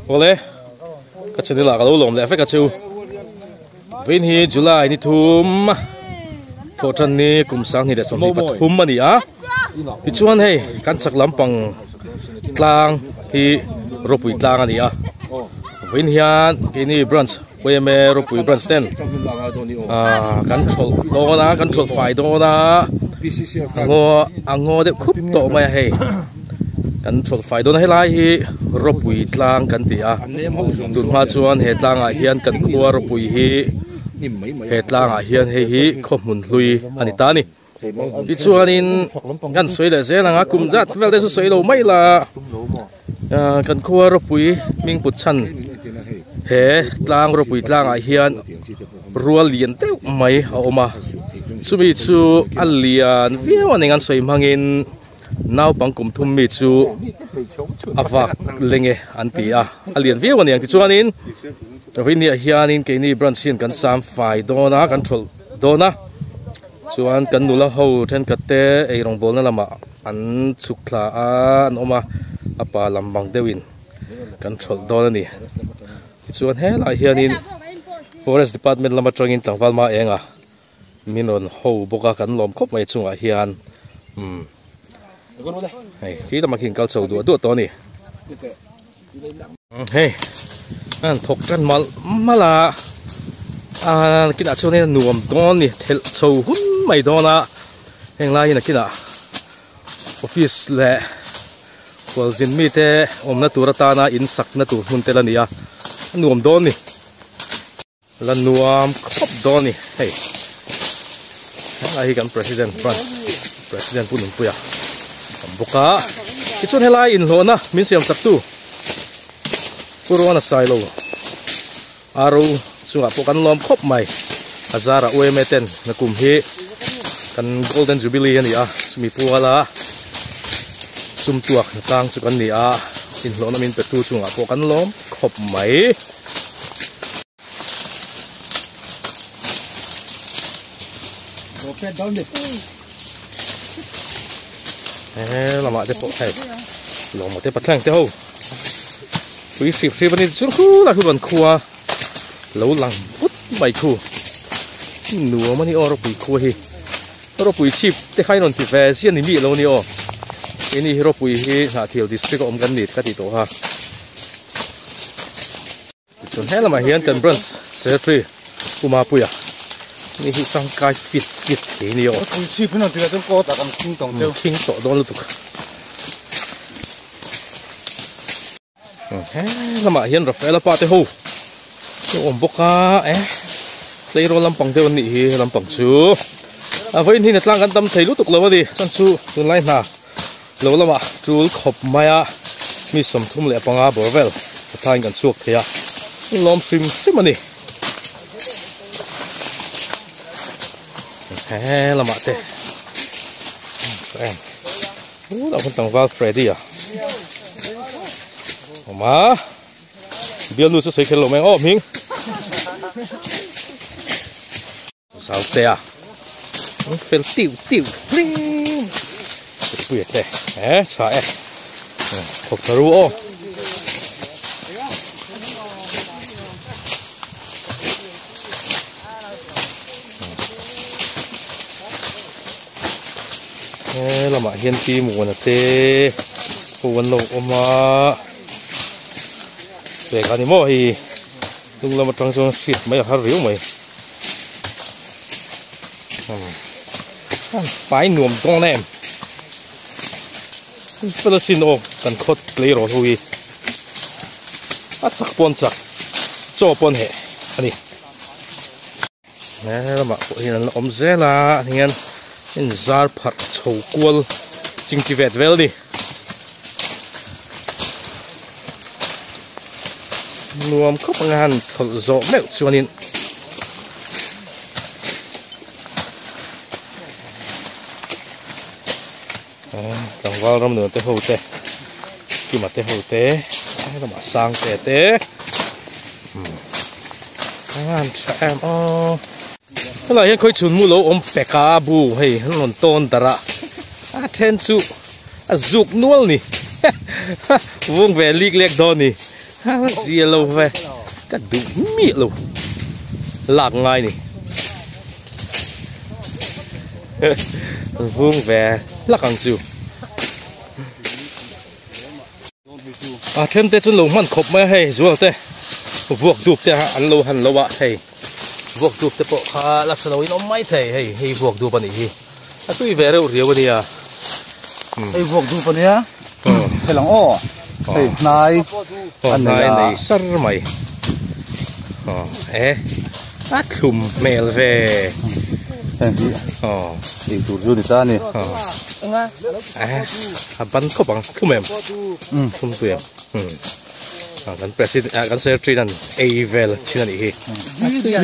Oleh, kacau ni lah kalau lom le, efek kacau. Vin hi July ni thum, thotan ni kumsang ni dah sampai pathum ni ah. Hicuan hei, kan sak lampang tlang hi ropui tlang ni ah. Vin hian kini branch, me ropui branch ten. Control dona, control file dona. Ango de khup to mai hei. Control file dona helai hi ropui tlang kan ti ah. Tun ha chuan he tlang ah hian kan khuwa ropui hi he tlang ah hian hei hi khomun hlui ani ta ni. Ti chuan in kan soi le ze langa kum zat vel de su soi lo mai la. Kan khuwa ropui ming put chan he tlang ropui tlang ah hian rual lian teu mai a oma. Sumi chu alian viawan ngan soi mangin naw pangkum thum mi chu avak lenge anti a alian viawan yang ti chuan in Vin hian in ke ni branch hin kan sam fai dona control dona chuan kan nula ho then katte ei rong bol na lama an chukla an oma apa lambang dewin control dona ni chuan he la hian in forest department lama tangin tlangwal ma enga minon ho boka kan lom khop mai chunga hian hei khi ta makin kal chau du to ni hei an thok kan mal mala kina chone nuam don ni thel chau hun mai dona heng lai na kina office le wal jin mi te omna turata na in sak na tu hun telania nuam don ni la nuam khop don ni hei ai kan president punun puya buka ichun helai in lona min siam saktu purwana sailo aro chunga po kan lom khop mai azara uemeten na kumhi kan golden jubilee ani a sumi puala sumtuak na tang chu kan ni a in lona min petu chunga po kan lom khop mai lama te po hai lo mo te patlang te ho wi sip bani chur khu la khu ban khuwa lo lang put bai khu nuwa mani oro pui khu hi oro pui chip te khai non ti ve sian ni mi lo ni o ini hero pui hi na thial district om gan nit ka ti to ha chon hela ma hian kan branch secretary uma puya ni hi sang kai fit thế ni o chip nó thì là có ta kan thing tong teu thing to don lu tuk lama hian Rafael pa te ho om boka leiro lampang te ni hi lampang chu vai ni na tlang kan tam thei lu tuk lo di chan chu tun lai na lo lama chul khop maya mi som thum le panga borvel thain kan chuak thea lom sim ani lama te đã phân tầng vào Freddy à mà biar lu sẽ khel lo mày ôm hing sao te à fel tiu bụi thế chả học thấu ô lama hian ti mu na te puan lo oma te kani mo hi tung lama tang song shit mai har riu mai pai nuam tong nem Palestine o kan khot play ro hui chak pon chak cho pon he ani lama hian om zela hian in zar phat chou kual ching chi vet vel ni nuam khop ngan thol zo meu chuanin tang wal ram nu te ho te ki ma te ho te la ma sang te ngan cha em o là hiện khơi chun mu lâu om peka bu hey non ton dara then chu a zuk nual ni vung ve lik lek don ni Zia lâu về cái đủ miệng luôn lạc ngay nè vuông về lạc càng chiều trên tết chân lồng man khop mấy hay rồi thế vuộc đục thế ăn lâu ạ hay vuộc đục thế bộ ha lạc sầu nó mấy thế hay vuộc đục bên này tôi về đâu riêu bên này à hay vuộc đục bên này hay lòng ô hay này sar mày chùm mèo về thì tụt vô được ra nè bắn khóc bằng không mềm không tuyệtกันpresidentกันเซอร์ทรีนั่นเอเวลชื่อนี่ฮี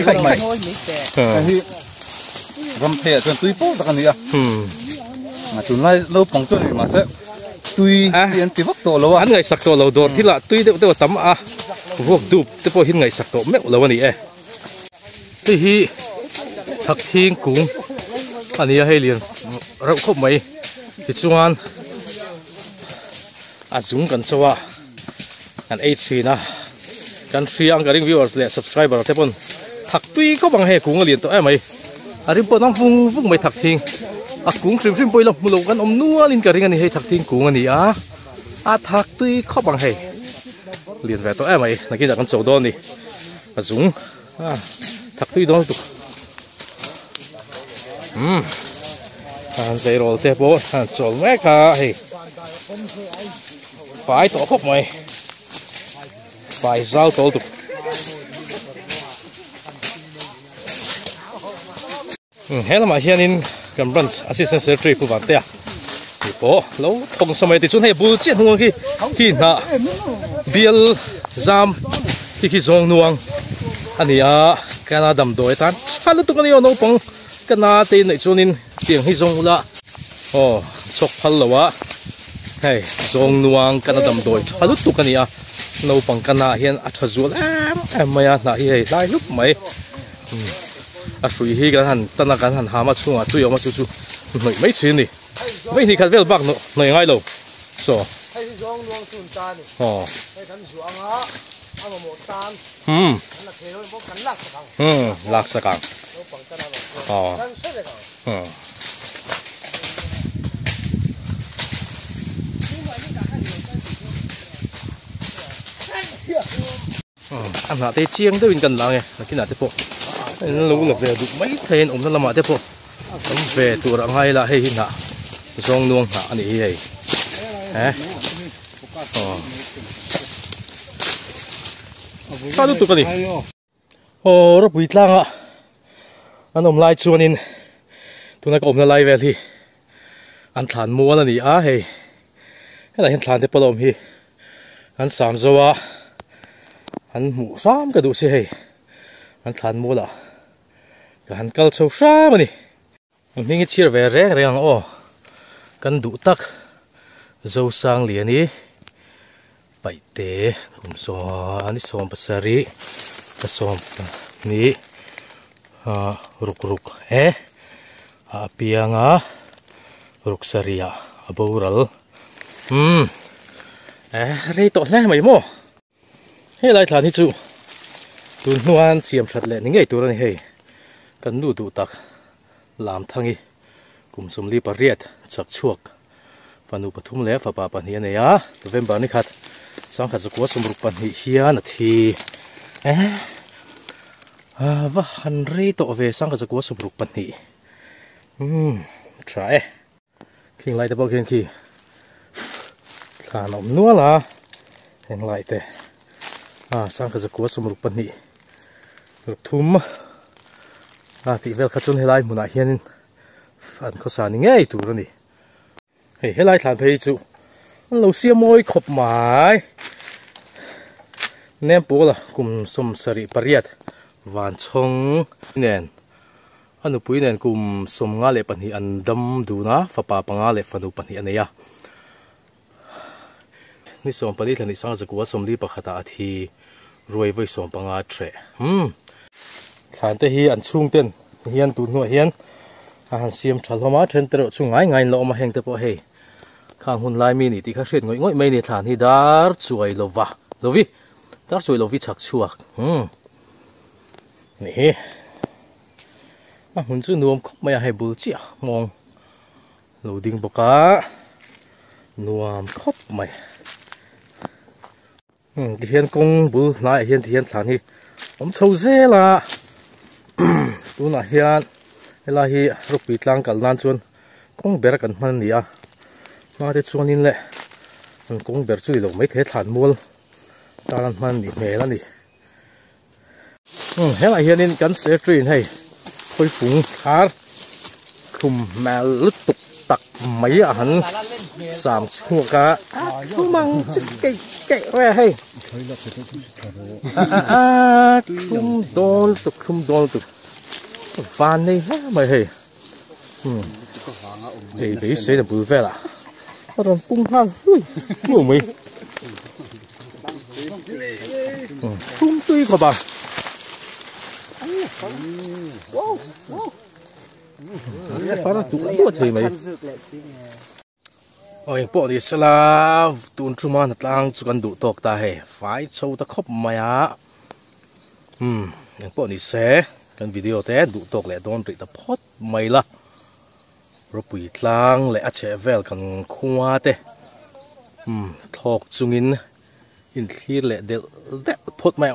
ใครใหม่รำเทียจนตุยโป๊ะตะกันนี่อ่ะจุนไล่เราปองจนมาเสะตุยเรียนติวักโตแล้วอ่ะอันไงสักโตเราโดดที่ละตุยเดี๋ยวตั้มพวกดูแต่พอหินไงสักโตแม่เราวันนี้ที่ฮีทักทิ้งกุ้งอันนี้ให้เรียนเราครบไหมที่ชวนจุงกันชัวกันH3นะกันฟรีอังการิงวิวเออร์สและ subscriber เท่านั้นถักตุยก็บังเหกุ้งเรียนตัวไหมอันนี้ปนน้ำฟุ้งไม่ถักทิ้งกุ้งชิมไปแล้วมุลกันนัวลินการิงอันนี้ให้ถักทิ้งกุ้งอันนี้ถักตุยก็บังเหเรียนแบบตัวไหมนักกีฬากันโจดนี่จุงถักตุยโดนตุอันใจรอเตะบอลอันโจแม่กะฝ่ายต่อครบไหมฝ่ายเจ้าตัวตุเฮ้ยละมาเฮียนินกับบรันส์ assistant secretary ผู้บังเตะที่พอแล้วทงสมัยที่ชุนให้บูเจียนหัวขี้น่ะเบียลจามที่ขี้จงนวงอันนี้การดำโดยท่านฮัลโหลตุกันนี่เอาโนปงกันนาตีในชุนินเตียงขี้จงละชกพัลละวะเฮ้ยจงนวงกันดำโดยฮัลโหลตุกันนี่เราปังกันนาเฮียนอัฐจุลไม่น่าเฮียได้ลุกไหมสุยฮีกันหันตั้งกันหันหามาช่วงจุยออกมาจู่หน่อยไม่ชินนี่ไม่นี่ขัดเวลบักหน่อยง่ายเลยโซ่ลักสกังอันนั้นเตะเชียงได้เป็นกันแล้วไงนักกีฬาเตะโปรู้หลักเลยดูไม่เทนอมนั่นละมาเตะโปผมเวตัวร่างให้ละให้หินหะจงนวงหะอันนี้ข้าดูตัวกันดิรบวิดล่างอันอมไล่ชวนินตัวนั้นก็อมละไล่เวลีอันฐานมัวนั่นนี่อะไรเห็นฐานเตะปลอมฮีอันสามจัวอันหมูซ้ำก็ดูสิอันฐานมัวละก็หันกัลโชว์ซ้ำมันนี่มันมีเชี่ยวแรงกันดูตักเจ้าสร้างเหรียญนี้ไปเตะกุมซ้อนอันนี้ซ้อมภาษารีก็ซ้อมนี้รุกเปียงรุกสารีบูรัลเรื่องต่อแน่ไหมโม่เฮ้ยหลายฐานที่จู่ตุนนวลเสียมชัดเลยนี่ไงตัวนี้เฮ้ยกันดูตักลามทั้งนี้กุมสมลีปะเรียดจักชวกฟันุปทุมเล่ฝาปาปันเฮียเนี่ยตัวเว็บบานี่ขัดสังขัดสกัวสมรุปปันเฮียนาทีว่าฮันรีต่อเวสังขัดสกัวสมรุปปันนี่ใช่คิงไล่แต่บอกคิงขี้ฐานอมนัวละเห็นไล่แต่สังขัดสกัวสมรุปปันนี่รุปทุ่มที่เวลขัดจนให้ไล่มุนาเฮียนอันเขาสานี่ไงตัวนี้เฮ้ยให้ไล่ฐานเพย์จูเราเสียมวยขบหมายแนมปูละกุมสมสริปริยัดวานชงเนียนอันนู้ปุยเนียนกุมสมงาเล็ปันฮีอันดำดูนะฝาปาปังาเล็ฟันุปันฮีอันนี้นี่สมปนิทันนี่สังจะกัวสมลีปะขตาทีรวยไว้สมปังอาเทรฐานเตฮีอันชุ่งเต้นเฮียนตุนหัวเฮียนอาหารเสียมฉัลมาเทรนเตอร์ชุ่งง่ายเรามาแห่งเตปเฮข้างหุ่นลายมีนี่ที่เขาเช็ดง่อยไม่ในฐานที่ดาร์ช่วยโลวะโลวิ tar chui lo vi chak chuak nè hun chu nuam khop mai hai bul chi mong lo ding boka nuam khop mai thì hiện công bù nãy hiện thì hiện thằng hi ông châu dê là tu nãy hiện là hi rục bị lang cả lan chuan công bè cần man nè mà để chuan in lệ công bè chui lo mấy thế thằng mua ta lan man nè mẹ lan nè hiện là hiện in cắn xe train hay khôi phụng thar khum mẹ lứt tục tặc mấy hắn sàm chua cá không mang chút cái ra hay không đôn tục van này ha mày hay để bị谁的不会了他都崩哈我没崩对个吧phá ra tụi nó chơi mày ôi bộ đi xe la tuôn chung mà nát lang chú cần đủ tộc ta hè phải sâu ta khóc mày á những bộ đi xe cần video thế đủ tộc lại đón rị ta phốt mày la rồi bụi lang lại chế vel cần khoa thế thọc chung in khi lại để phốt mày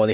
đi